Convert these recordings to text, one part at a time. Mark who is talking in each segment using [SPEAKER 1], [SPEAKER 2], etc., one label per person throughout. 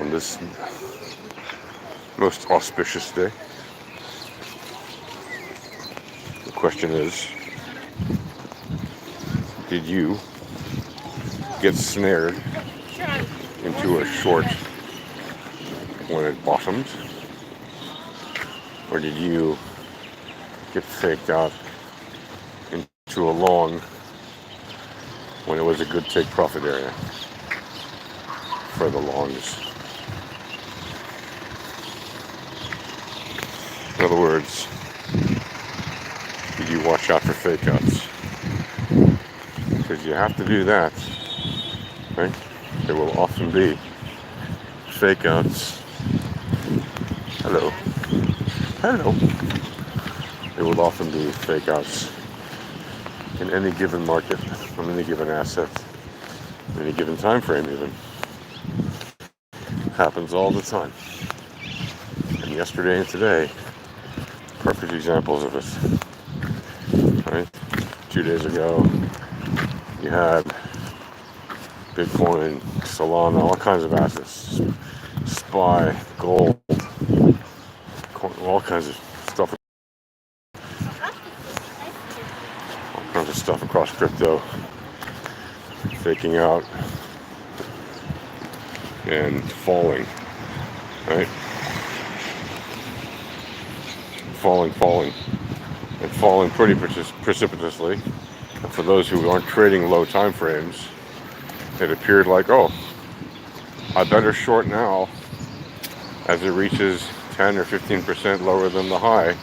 [SPEAKER 1] on this most auspicious day. The question is, did you get snared into a short when it bottomed? Or did you get faked out into a long when it was a good take profit area for the longs? In other words, did you watch out for fake outs? Because you have to do that, right? There will often be fake outs. Hello. Hello. There will often be fake outs in any given market, on any given asset, any given time frame even. Happens all the time. And yesterday and today, perfect examples of it. Right? 2 days ago, you had Bitcoin, Solana, all kinds of assets, SPY, gold, all kinds of stuff, all kinds of stuff across crypto, faking out and falling, right? Falling, and falling pretty precipitously. And for those who aren't trading low time frames, it appeared like, oh, I better short now as it reaches 10 or 15% lower than the high.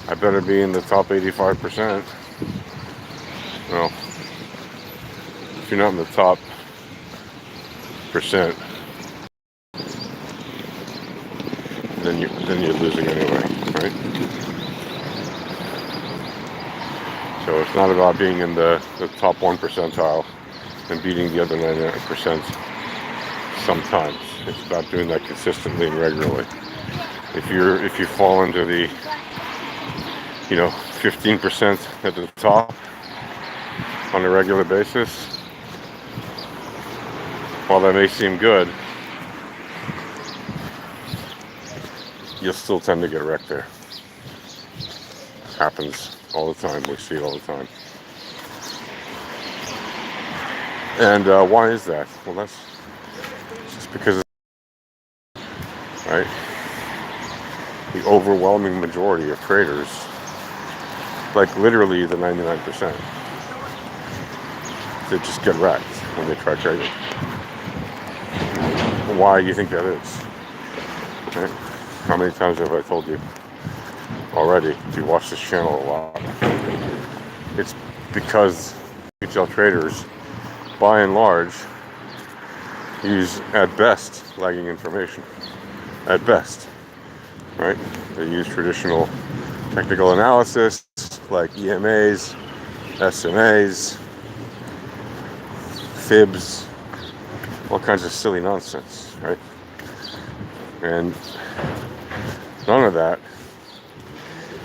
[SPEAKER 1] I better be in the top 85%. Well, if you're not in the top percent, then you're losing anyway, right? So it's not about being in the top 1 percentile and beating the other 99% sometimes. It's about doing that consistently and regularly. If you fall into the 15% at the top on a regular basis, while that may seem good, you'll still tend to get wrecked there. Happens all the time. We see it all the time. And why is that? Well, that's just because, right? The overwhelming majority of traders, like literally the 99%, they just get wrecked when they try trading. Why do you think that is? Right? How many times have I told you already, if you watch this channel a lot? It's because retail traders, by and large, use, at best, lagging information. At best, right? They use traditional technical analysis like EMAs, SMAs, fibs, all kinds of silly nonsense, right? And none of that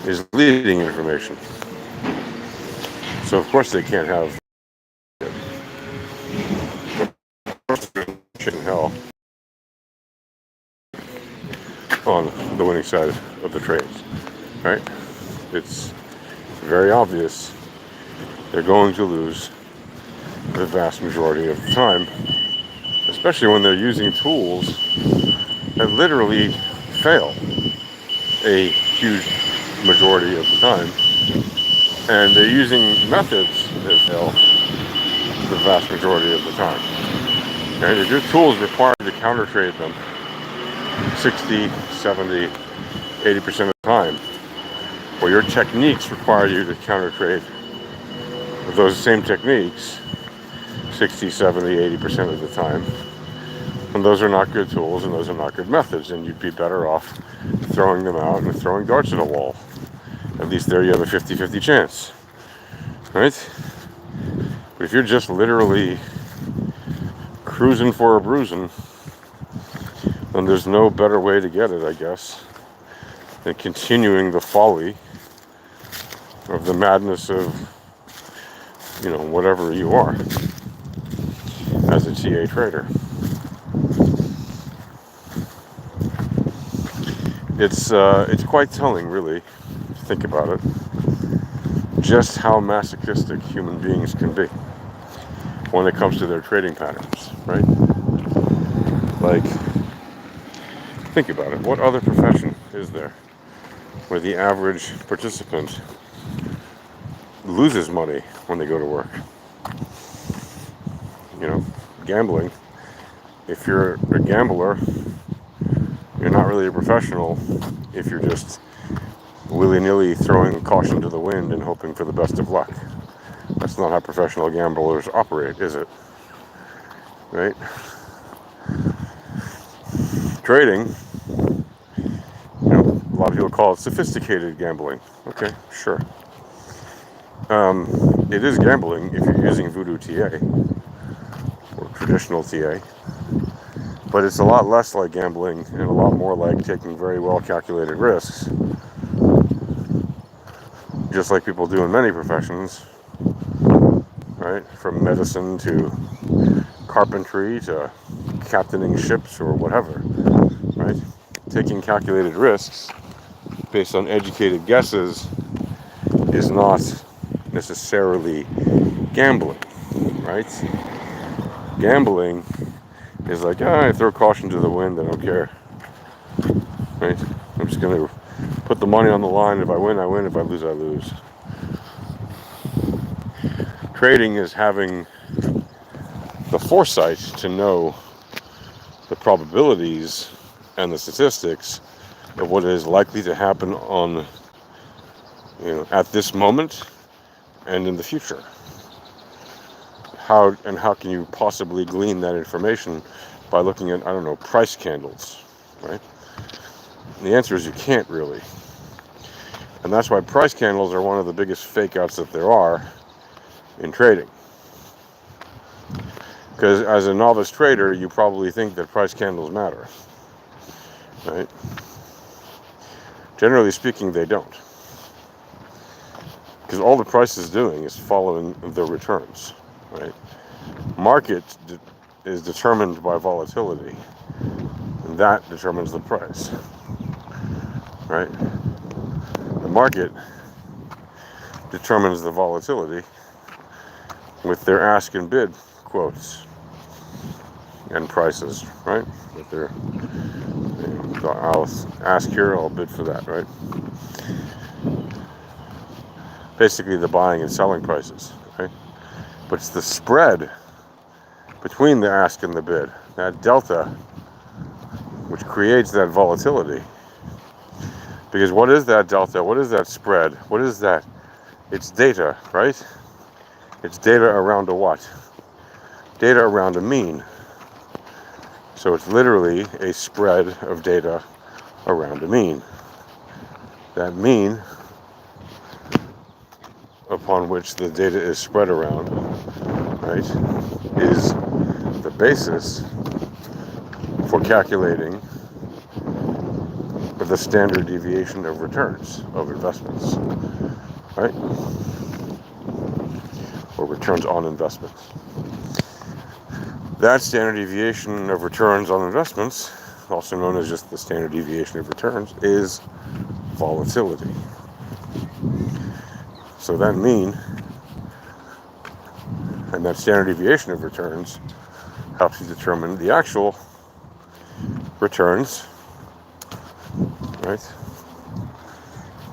[SPEAKER 1] is leading information. So of course they can't have shit in hell on the winning side of the trades, right? It's very obvious they're going to lose the vast majority of the time, especially when they're using tools that literally fail a huge majority of the time, and they're using methods that fail the vast majority of the time. And if your tool is required to counter trade them 60, 70, 80% of the time, or your techniques require you to counter trade with those same techniques 60, 70, 80% of the time, and those are not good tools and those are not good methods, and you'd be better off throwing them out and throwing darts at a wall. At least there you have a 50-50 chance, right? But if you're just literally cruising for a bruising, then there's no better way to get it, I guess, than continuing the folly of the madness of, whatever you are as a TA trader. It's quite telling, really, if you think about it, just how masochistic human beings can be when it comes to their trading patterns, right? Like, think about it. What other profession is there where the average participant loses money when they go to work? You know, gambling. If you're a gambler, you're not really a professional if you're just willy-nilly throwing caution to the wind and hoping for the best of luck. That's not how professional gamblers operate, is it? Right? Trading, a lot of people call it sophisticated gambling. Okay, sure. It is gambling if you're using voodoo TA or traditional TA, but it's a lot less like gambling and a lot more like taking very well calculated risks, just like people do in many professions, right? From medicine to carpentry to captaining ships or whatever, right? Taking calculated risks based on educated guesses is not necessarily gambling, right? Gambling is like, I throw caution to the wind, I don't care, right? I'm just going to put the money on the line. If I win, I win. If I lose, I lose. Trading is having the foresight to know the probabilities and the statistics of what is likely to happen on, at this moment and in the future. How can you possibly glean that information by looking at, price candles, right? And the answer is you can't really. And that's why price candles are one of the biggest fake-outs that there are in trading. Because as a novice trader, you probably think that price candles matter, right? Generally speaking, they don't. Because all the price is doing is following the returns, right? Market is determined by volatility, and that determines the price, right? The market determines the volatility with their ask and bid quotes and prices, right? With their, I'll ask here, I'll bid for that, right? Basically the buying and selling prices, right? But it's the spread between the ask and the bid, that delta, which creates that volatility. Because what is that delta? What is that spread? What is that? It's data, right? It's data around a what? Data around a mean. So it's literally a spread of data around a mean. That mean upon which the data is spread around, right, is the basis for calculating the standard deviation of returns of investments, right? Or returns on investments. That standard deviation of returns on investments, also known as just the standard deviation of returns, is volatility. So that mean and that standard deviation of returns helps you determine the actual returns, right?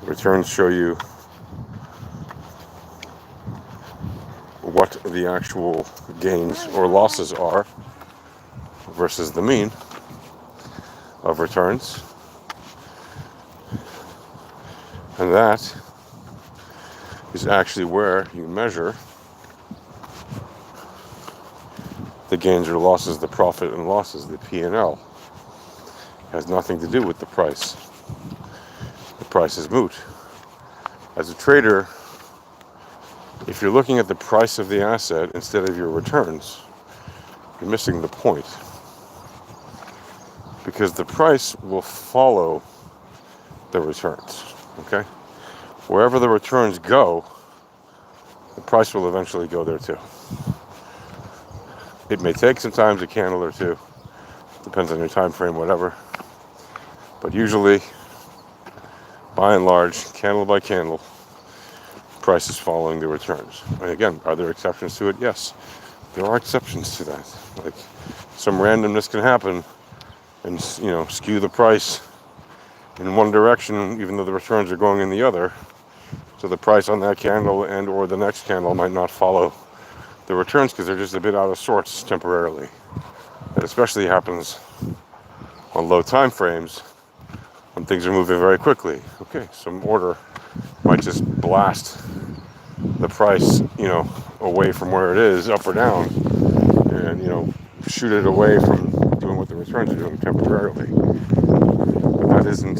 [SPEAKER 1] Returns show you what the actual gains or losses are versus the mean of returns. And that is actually where you measure the gains or losses, the profit and losses, the P&L. It has nothing to do with the price. The price is moot. As a trader, if you're looking at the price of the asset instead of your returns, you're missing the point. Because the price will follow the returns, okay? Wherever the returns go, the price will eventually go there too. It may take sometimes a candle or two, depends on your time frame, whatever. But usually by and large, candle by candle, prices following the returns. And again, are there exceptions to it? Yes, there are exceptions to that. Like some randomness can happen and skew the price in one direction, even though the returns are going in the other. So the price on that candle and or the next candle might not follow the returns because they're just a bit out of sorts temporarily. That especially happens on low time frames when things are moving very quickly. Okay, some order might just blast the price, away from where it is, up or down, and, shoot it away from doing what the returns are doing temporarily. But that isn't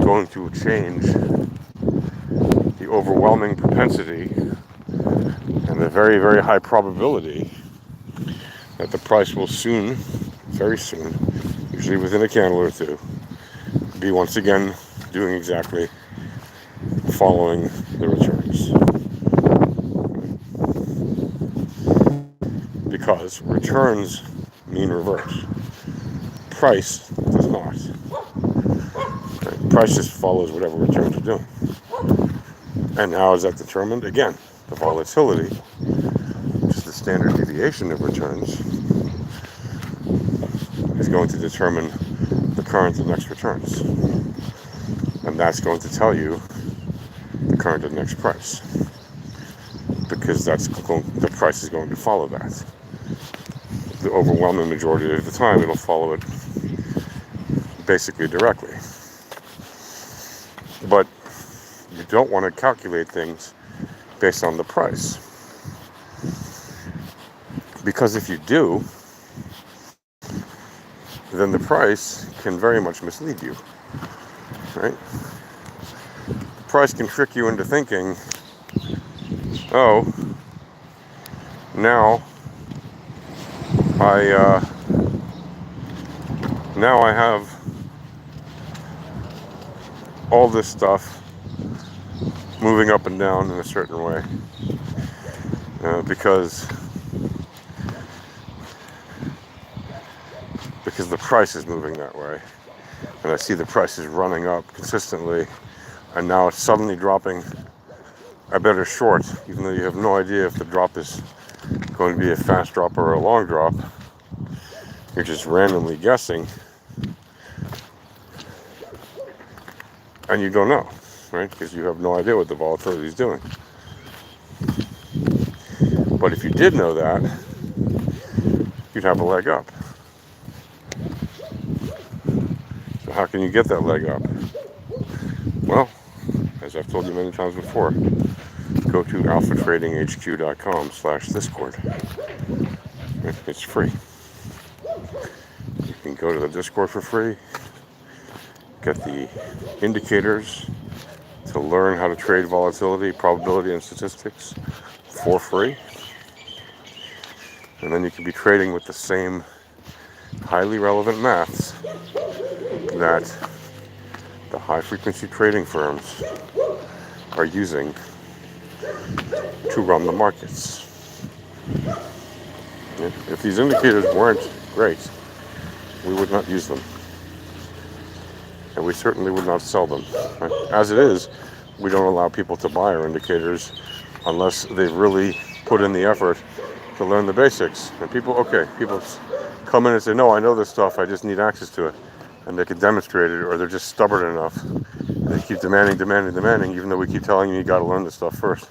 [SPEAKER 1] going to change the overwhelming propensity and the very, very high probability that the price will soon, very soon, usually within a candle or two, be once again doing exactly following the returns. Because returns mean reverse. Price does not. Right? Price just follows whatever returns are doing. And how is that determined? Again, the volatility, which is the standard deviation of returns, is going to determine the current and next returns. And that's going to tell you the current and next price. Because the price is going to follow that. The overwhelming majority of the time, it'll follow it basically directly. But you don't want to calculate things based on the price. Because if you do, then the price can very much mislead you, right? The price can trick you into thinking, oh, now I have all this stuff moving up and down in a certain way because the price is moving that way, and I see the price is running up consistently, and now it's suddenly dropping. I better short, even though you have no idea if the drop is going to be a fast drop or a long drop. You're just randomly guessing, and you don't know, right? Because you have no idea what the volatility is doing. But if you did know that, you'd have a leg up. So how can you get that leg up? Well, as I've told you many times before, go to alphatradinghq.com/discord. It's free. You can go to the Discord for free, get the indicators to learn how to trade volatility, probability, and statistics for free. And then you can be trading with the same highly relevant maths that the high-frequency trading firms are using to run the markets. If these indicators weren't great, we would not use them. And we certainly would not sell them. Right? As it is, we don't allow people to buy our indicators unless they've really put in the effort to learn the basics. And people come in and say, no, I know this stuff, I just need access to it. And they can demonstrate it, or they're just stubborn enough. And they keep demanding, even though we keep telling you got to learn this stuff first.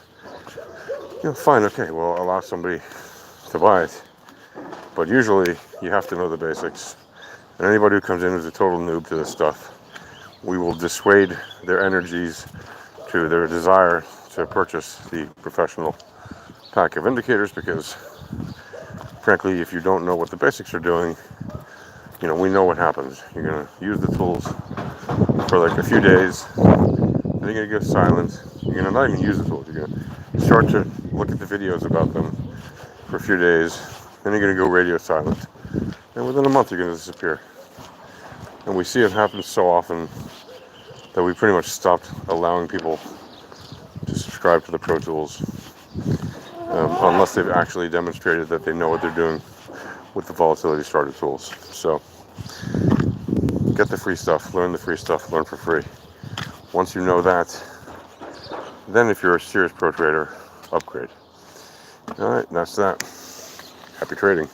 [SPEAKER 1] Fine, okay, well, allow somebody to buy it. But usually, you have to know the basics. And anybody who comes in as a total noob to this stuff, we will dissuade their energies to their desire to purchase the professional pack of indicators, because frankly, if you don't know what the basics are doing, we know what happens. You're going to use the tools for like a few days, then you're going to go silent. You're going to not even use the tools. You're going to start to look at the videos about them for a few days, then you're going to go radio silent. And within a month, you're going to disappear. And we see it happen so often that we pretty much stopped allowing people to subscribe to the Pro Tools unless they've actually demonstrated that they know what they're doing with the volatility starter tools. So get the free stuff, learn the free stuff, learn for free. Once you know that, then if you're a serious pro trader, upgrade. All right, that's that. Happy trading.